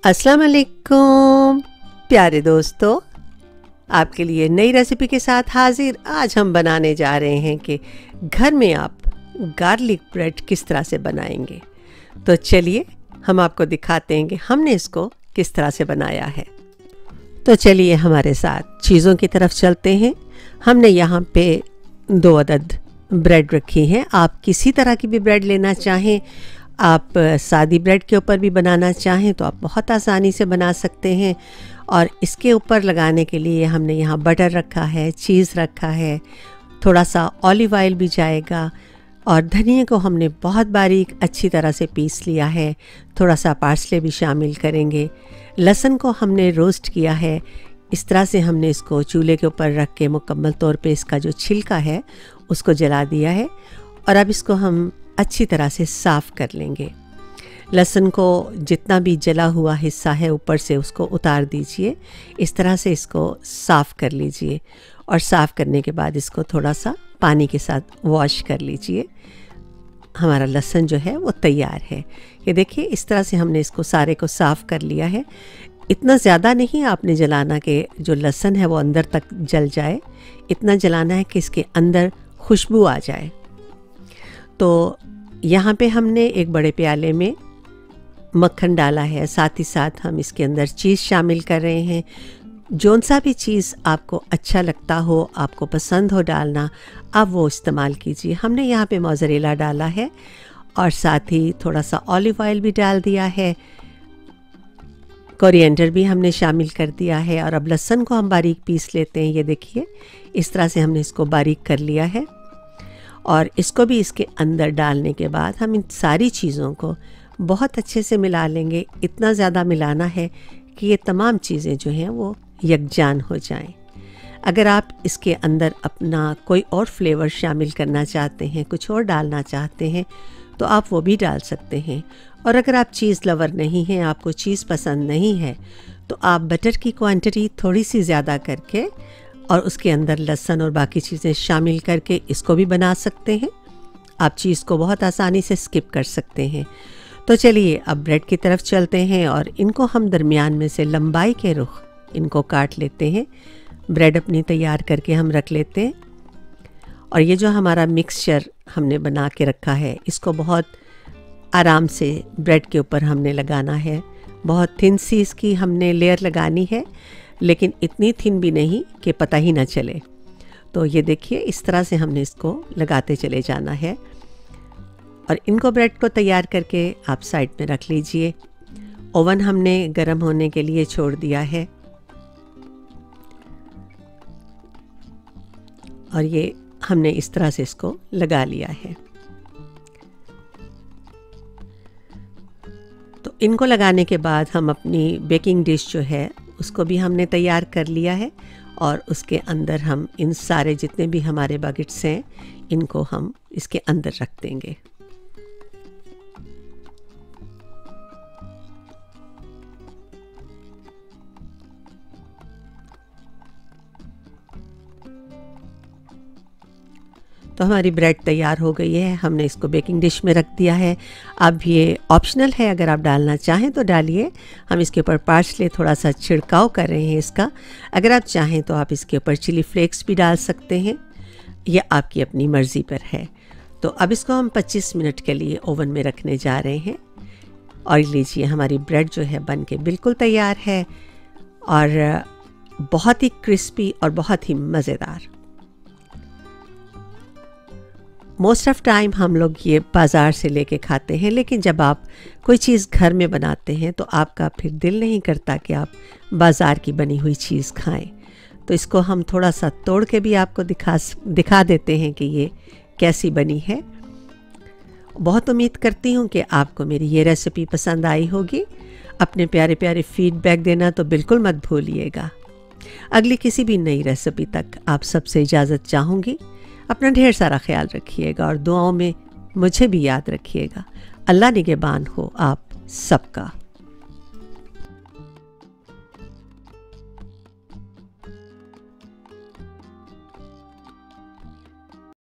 अस्सलाम वालेकुम प्यारे दोस्तों, आपके लिए नई रेसिपी के साथ हाजिर। आज हम बनाने जा रहे हैं कि घर में आप गार्लिक ब्रेड किस तरह से बनाएंगे। तो चलिए हम आपको दिखाते हैं कि हमने इसको किस तरह से बनाया है। तो चलिए हमारे साथ चीज़ों की तरफ चलते हैं। हमने यहाँ पे 2 अदद ब्रेड रखी हैं। आप किसी तरह की भी ब्रेड लेना चाहें, आप सादी ब्रेड के ऊपर भी बनाना चाहें तो आप बहुत आसानी से बना सकते हैं। और इसके ऊपर लगाने के लिए हमने यहाँ बटर रखा है, चीज़ रखा है, थोड़ा सा ऑलिव ऑयल भी जाएगा और धनिया को हमने बहुत बारीक अच्छी तरह से पीस लिया है। थोड़ा सा पार्सले भी शामिल करेंगे। लहसुन को हमने रोस्ट किया है। इस तरह से हमने इसको चूल्हे के ऊपर रख के मुकम्मल तौर पे इसका जो छिलका है उसको जला दिया है। और अब इसको हम अच्छी तरह से साफ़ कर लेंगे। लहसुन को जितना भी जला हुआ हिस्सा है ऊपर से उसको उतार दीजिए। इस तरह से इसको साफ़ कर लीजिए और साफ़ करने के बाद इसको थोड़ा सा पानी के साथ वॉश कर लीजिए। हमारा लहसुन जो है वो तैयार है। ये देखिए इस तरह से हमने इसको सारे को साफ़ कर लिया है। इतना ज़्यादा नहीं आपने जलाना कि जो लहसुन है वो अंदर तक जल जाए, इतना जलाना है कि इसके अंदर खुशबू आ जाए। तो यहाँ पे हमने एक बड़े प्याले में मक्खन डाला है, साथ ही साथ हम इसके अंदर चीज़ शामिल कर रहे हैं। जौन सा भी चीज़ आपको अच्छा लगता हो, आपको पसंद हो डालना, आप वो इस्तेमाल कीजिए। हमने यहाँ पे मोज़रेला डाला है और साथ ही थोड़ा सा ऑलिव ऑयल भी डाल दिया है। कोरिएंडर भी हमने शामिल कर दिया है। और अब लहसुन को हम बारीक पीस लेते हैं। ये देखिए इस तरह से हमने इसको बारीक कर लिया है। और इसको भी इसके अंदर डालने के बाद हम इन सारी चीज़ों को बहुत अच्छे से मिला लेंगे। इतना ज़्यादा मिलाना है कि ये तमाम चीज़ें जो हैं वो यकजान हो जाएं। अगर आप इसके अंदर अपना कोई और फ्लेवर शामिल करना चाहते हैं, कुछ और डालना चाहते हैं तो आप वो भी डाल सकते हैं। और अगर आप चीज़ लवर नहीं हैं, आपको चीज़ पसंद नहीं है, तो आप बटर की क्वांटिटी थोड़ी सी ज़्यादा करके और उसके अंदर लहसुन और बाकी चीज़ें शामिल करके इसको भी बना सकते हैं। आप चीज़ को बहुत आसानी से स्किप कर सकते हैं। तो चलिए अब ब्रेड की तरफ चलते हैं और इनको हम दरमियान में से लंबाई के रुख इनको काट लेते हैं। ब्रेड अपनी तैयार करके हम रख लेते हैं। और ये जो हमारा मिक्सचर हमने बना के रखा है इसको बहुत आराम से ब्रेड के ऊपर हमने लगाना है। बहुत थिन सी इसकी हमने लेयर लगानी है, लेकिन इतनी थिन भी नहीं कि पता ही ना चले। तो ये देखिए इस तरह से हमने इसको लगाते चले जाना है। और इनको ब्रेड को तैयार करके आप साइड में रख लीजिए। ओवन हमने गर्म होने के लिए छोड़ दिया है। और ये हमने इस तरह से इसको लगा लिया है। तो इनको लगाने के बाद हम अपनी बेकिंग डिश जो है उसको भी हमने तैयार कर लिया है। और उसके अंदर हम इन सारे जितने भी हमारे बकेट्स हैं इनको हम इसके अंदर रख देंगे। तो हमारी ब्रेड तैयार हो गई है। हमने इसको बेकिंग डिश में रख दिया है। अब ये ऑप्शनल है, अगर आप डालना चाहें तो डालिए। हम इसके ऊपर पार्सले थोड़ा सा छिड़काव कर रहे हैं इसका। अगर आप चाहें तो आप इसके ऊपर चिली फ्लेक्स भी डाल सकते हैं, यह आपकी अपनी मर्ज़ी पर है। तो अब इसको हम 25 मिनट के लिए ओवन में रखने जा रहे हैं। और लीजिए हमारी ब्रेड जो है बन के बिल्कुल तैयार है और बहुत ही क्रिस्पी और बहुत ही मज़ेदार। मोस्ट ऑफ़ टाइम हम लोग ये बाज़ार से लेके खाते हैं, लेकिन जब आप कोई चीज़ घर में बनाते हैं तो आपका फिर दिल नहीं करता कि आप बाज़ार की बनी हुई चीज़ खाएं। तो इसको हम थोड़ा सा तोड़ के भी आपको दिखा देते हैं कि ये कैसी बनी है। बहुत उम्मीद करती हूँ कि आपको मेरी ये रेसिपी पसंद आई होगी। अपने प्यारे प्यारे फीडबैक देना तो बिल्कुल मत भूलिएगा। अगली किसी भी नई रेसिपी तक आप सबसे इजाज़त चाहूँगी। अपना ढेर सारा ख्याल रखिएगा और दुआओं में मुझे भी याद रखिएगा। अल्लाह निगहबान हो आप सबका।